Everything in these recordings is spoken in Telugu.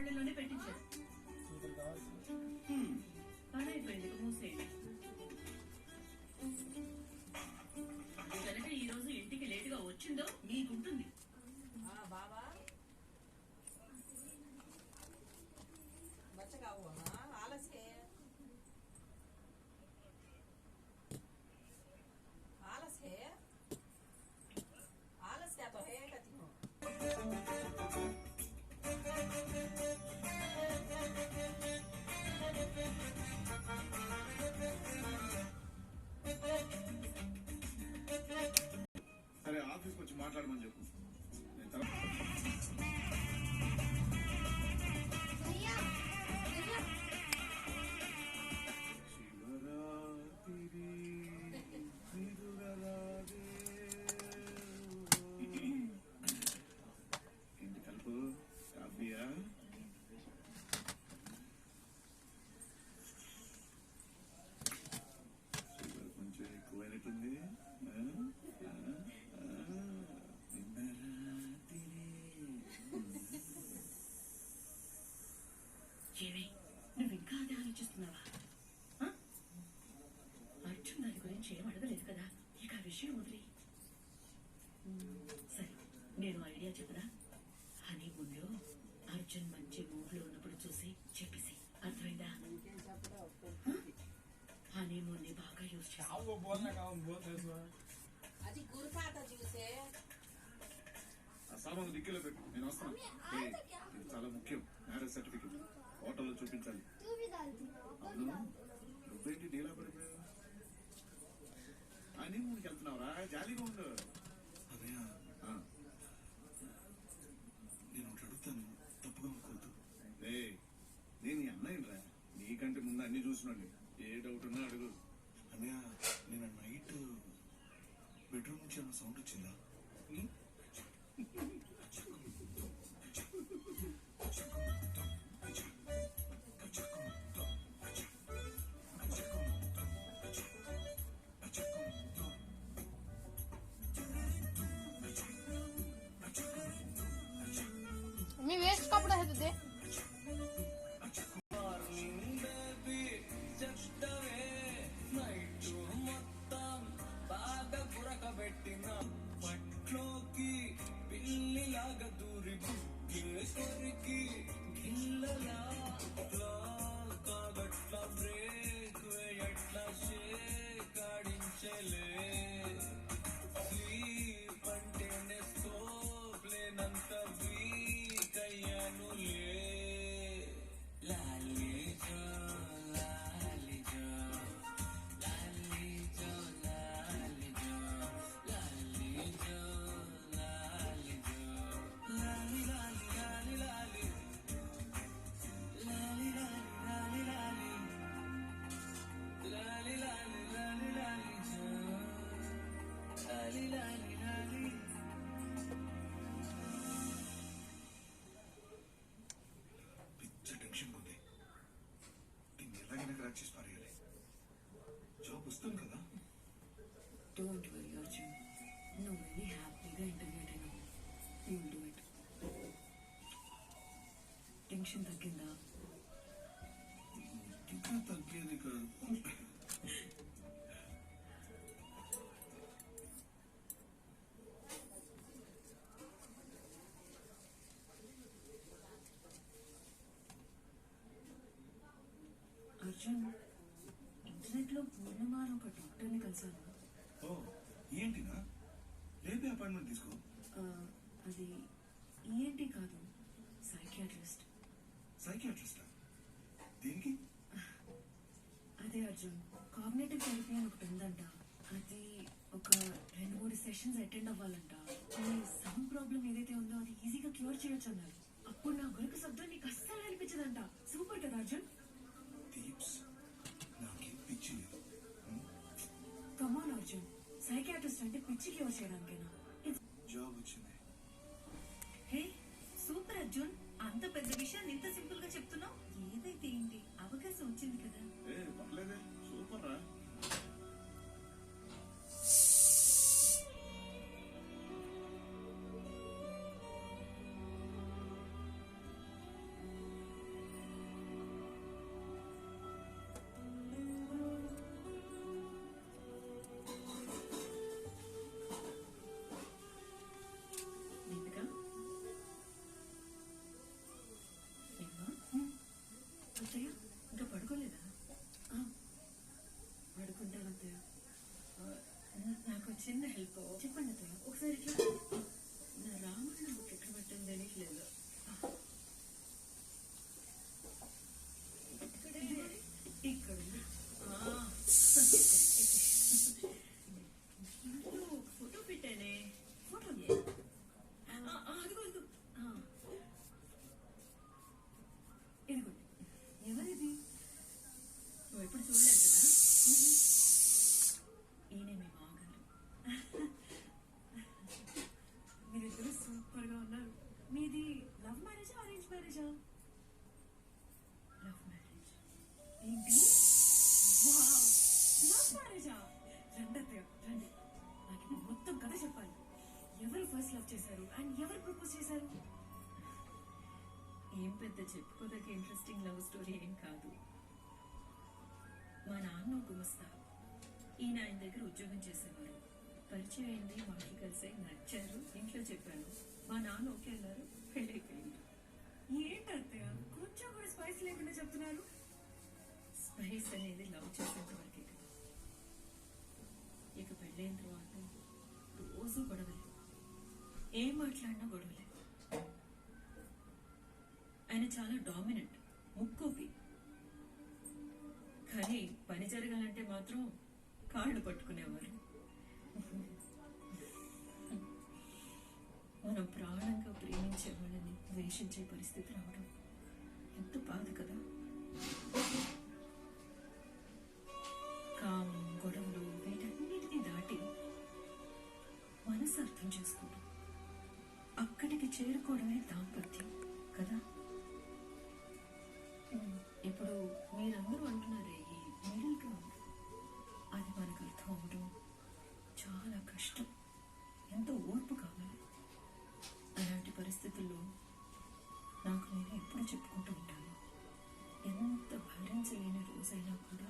పళ్ళలోనే పెట్టించారు. పడైపోయింది, మూసేయండి. కనుక ఈ రోజు ఇంటికి లేటుగా వచ్చిందో మీకుంటుంది. బాబా बच्चा हुआ आलस है आलस क्या तो है कहती हूँ సరే ఆఫీస్కి వచ్చి మాట్లాడమని చెప్పు. ఏంటి కలుపు కాఫీయా? షుగర్ కొంచెం ఎక్కువైనట్టుంది. నువ్వు ఇంకా అదే ఆలోచిస్తున్నావా? అర్జున్ దాని గురించి ఏం అడగలేదు కదా, ఇక ఆ విషయం వదిలి. సరే, నేను ఐడియా చెప్పదా? హనీమూన్లో అర్జున్ మంచి మూడ్ లో ఉన్నప్పుడు చూసి చెప్పేసి, అర్థమైందా? హనీమూన్ ని బాగా యూజ్ చేస్తాను. ఆ సామాను దిక్కులో పెట్టు, నేను వస్తాను. ఇది చాలా ముఖ్యం. మ్యారేజ్ సర్టిఫికెట్ హోటల్లో చూపించాలి. అవును, నువ్వేంటి డీలా పడిపోయావు? అని ముందుకు వెళ్తున్నావురా, జాలీగా ఉండు. అదయ్యా, నేను ఒకటి అడుగుతాను, తప్పుగా అనుకోవద్దు. నేను నీ అన్నయ్యరా, నీకంటే ముందు అన్ని చూసినండి. ఏ డౌట్ ఉన్నా అడుగు. అన్నయ్య, నేను నైట్ బెడ్రూమ్ నుంచి ఏమైనా సౌండ్ వచ్చిందా? मी वेस्ट कपडा है तुझे పట్లోకి పిల్లిలాగా దూరి కొరికి గిల్లలా కాగట్ల బ్రేక్ వేయట్ల షేక్ ఆడించలే స్లీప్ అంటేనే స్కోప్ లేనంత వీక్ అయ్యానులే లాలీ జో లాలీ జో లాలీ జో లాలీ జో లాలీ జో లాలీ జో లాలీ లాలీ లాలీ లాలీ లాలీ లాలీ లాలీ లాలీ లాలీ లాలీ లాలీ జో లాలీ లాలీ లాలీ. పిచ్చ టెన్షన్ ఉంది. దీన్ని ఎలాగైనా క్రాక్ చేసి పారేయాలి. జాబ్ వస్తుంది కదా. డోంట్ వరీ అర్జున్, నువ్వు వెళ్ళి హ్యాపీగా ఇంటర్వ్యూ అటెండ్ అవ్వు. You will do it. Tension తగ్గిందా? ఇంకా తగ్గేది కాదు. అర్జున్, ఇంటర్నెట్ లో పూర్ణిమ అని ఒక డాక్టర్ని కలిసాను. ఓ, ఏంటినా? రేపే అపాయింట్మెంట్ తీసుకో. అది ఈఎన్టీ కాదు, సైకియాట్రిస్ట్. సైకియాట్రిస్టా? దేనికి? అదే అర్జున్, కాగ్నేటివ్ థెరపీ అని ఒకటి ఉందంట. అది ఒక 2-3 సెషన్స్ అటెండ్ అవ్వాలంట. ఈ సౌండ్ ప్రాబ్లం ఏదైతే ఉందో అది ఈజీగా క్యూర్ చేయొచ్చు అన్నారు. అప్పుడు నా గొలుకు శబ్దం నీకు అస్సలు అనిపించదంట. సూపర్ కదా అర్జున్? టీప్స్ నాకేం పిచ్చి లేదు. కమాన్ అర్జున్, సైకియాట్రిస్ట్ అంటే పిచ్చి క్యూర్ చేయడానికేనా? జాబ్ వచ్చింది. హే సూపర్ అర్జున్, అంత పెద్ద విషయాన్ని ఇంత సింపుల్ గా చెప్తున్నావు. ఏదైతే ఏంటి, అవకాశం వచ్చింది కదా. పర్లేదే, సూపర్ రా. చేశారు అండ్ ఎవరు ప్రపోజ్ చేశారు? ఏం పెద్ద చెప్పుకోదగ్గ ఇంట్రెస్టింగ్ లవ్ స్టోరీ ఏం కాదు. మా నాన్న ఒక గుమస్తా, ఈయన ఆయన దగ్గర ఉద్యోగం చేసేవారు. పరిచయం అయింది, మాకి కలిసి నచ్చారు, ఇంట్లో చెప్పాను. మా నాన్న ఓకే అన్నారు, పెళ్ళైపోయింది. ఏంటత్తయ్య కొంచెం కూడా స్పైస్ లేకుండా చెప్తున్నారు? స్పైస్ అనేది లవ్ చేసేంత వరకే కదా. ఇక పెళ్ళైన తర్వాత రోజు గొడవలే, ఏం మాట్లాడినా గొడవలే. ఆయన చాలా డామినెంట్, ముక్కోపి. కానీ పని జరగాలంటే మాత్రం కాళ్ళు పట్టుకునేవారు. మనం ప్రాణంగా ప్రేమించే వాళ్ళని ద్వేషించే పరిస్థితి రావడం ఎంత బాధ కదా. కామం, గొడవలు వీటన్నిటిని దాటి మనసు అర్థం చేసుకోవడం, అక్కడికి చేరుకోవడమే దాంపత్యం కదా. ఇప్పుడు మీరందరూ అంటున్నారే ఈ మిడిల్ గ్రౌండ్, అది మనకు అర్థం అవ్వడం చాలా కష్టం, ఎంతో ఓర్పు కావాలి. అలాంటి పరిస్థితుల్లో నాకు నేను ఎప్పుడు చెప్పుకుంటూ ఉంటాను, ఎంత భరించలేని రోజైనా కూడా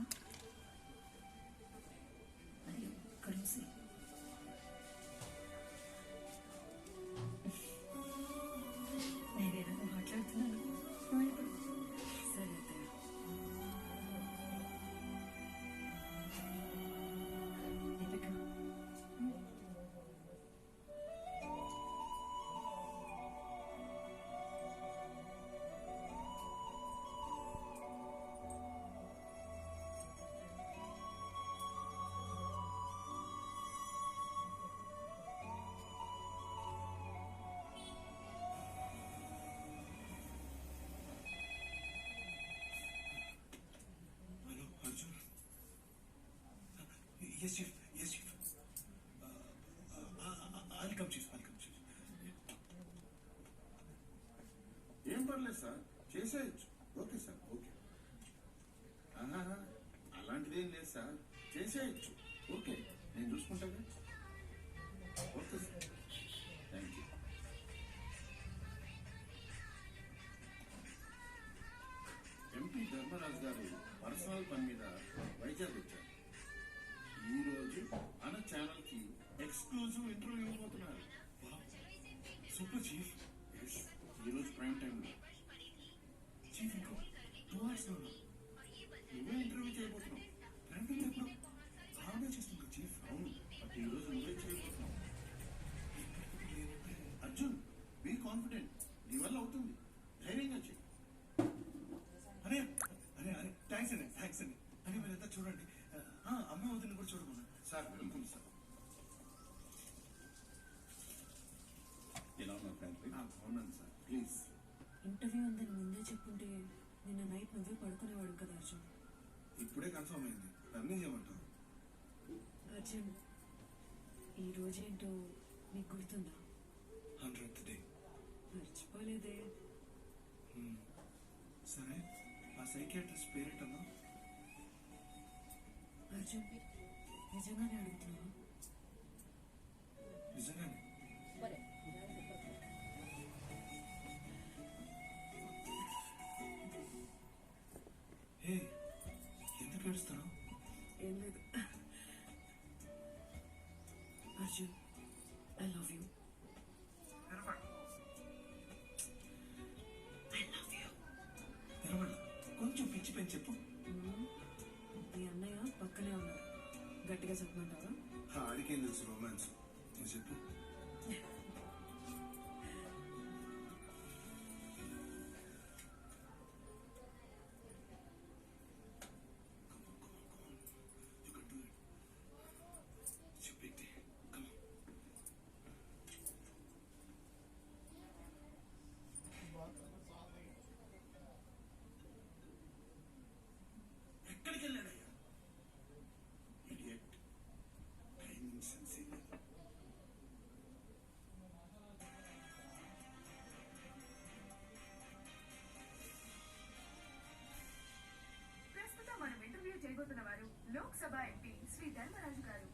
అది ఒక్కరోజే. నేనేదైనా మాట్లాడుతున్నాను, సరే అత్తయ్య. Deepika, hello Arjun. Yes chief, yes chief. I'll come chief, I'll come chief. ఏం పర్లేదు సార్, చేసేయచ్చు. Okay sir, okay. ఆహా, అలాంటిదేం లేదు సార్, చేసేయచ్చు. ఓకే, నేను చూసుకుంటాగా. Okay sir, thank you. MP Dharmaraju garu personal పని మీద వైజాగ్ వచ్చారు. ఈ రోజు మన ఛానల్ కి ఎక్స్క్లూజివ్ ఇంటర్వ్యూ ఇవ్వబోతున్నారు. Super chief. Yes, ఈ రోజు ప్రైమ్ టైం లో చీఫ్ ఇంకో 2 hours లో నువ్వే ఇంటర్వ్యూ చేయబోతున్నావు. రండి ఎప్పుడు బాగా చేస్తుంది చీఫ్. అవును, బట్ ఈ రోజు నువ్వే చేయబోతున్నావు. అర్జున్, బీ కాన్ఫిడెంట్, నీ వల్ల అవుతుంది. ధైర్యంగా చెయ్యి. అరే అరే అరే థ్యాంక్స్ అండి, థ్యాంక్స్ అండి. అని మీరంతా చూడండి, అమ్మ వదిన కూడా చూడమన్నా. Sir welcome sir. ఎలా ఉన్నారు ఫ్రెండ్? అవునండి సార్, ప్లీజ్. ఇంటర్వ్యూ ఉందని ముందే చెప్పుంటే నిన్న నైట్ నువ్వే పడుకునేవాడు కదా అర్జున్. ఇప్పుడే కన్ఫర్మ్ అయింది, రన్నింగ్ చేయమంటారు. అర్జున్, ఈ రోజేంటో నీకు గుర్తుందా? 100th day. మర్చిపోలేదే. సరే, ఆ సైకియాట్రిస్ట్ పేరేంటన్నా? అర్జున్, నిజంగానే అడుగుతున్నావా? నిజంగానే. బరే హే, ఎందుకు ఏడుస్తున్నావు? ఏం లేదు అర్జున్, ఐ లవ్ యూ. నిలబడ, కొంచెం పిచ్చి పెంచి చెప్పు. మీ అన్నయ్య పక్కనే ఉన్నారు, గట్టిగా చెప్పమంటావా? ఆడికేం తెలుసు రొమాన్స్, నువ్వు చెప్పు. ఎక్కడికి వెళ్ళాడయ్యా? ఇడియట్, టైమింగ్ సెన్స్ లేదు. ప్రస్తుతం మనం ఇంటర్వ్యూ చేయబోతున్న వారు లోక్సభ ఎంపీ శ్రీ ధర్మరాజు గారు.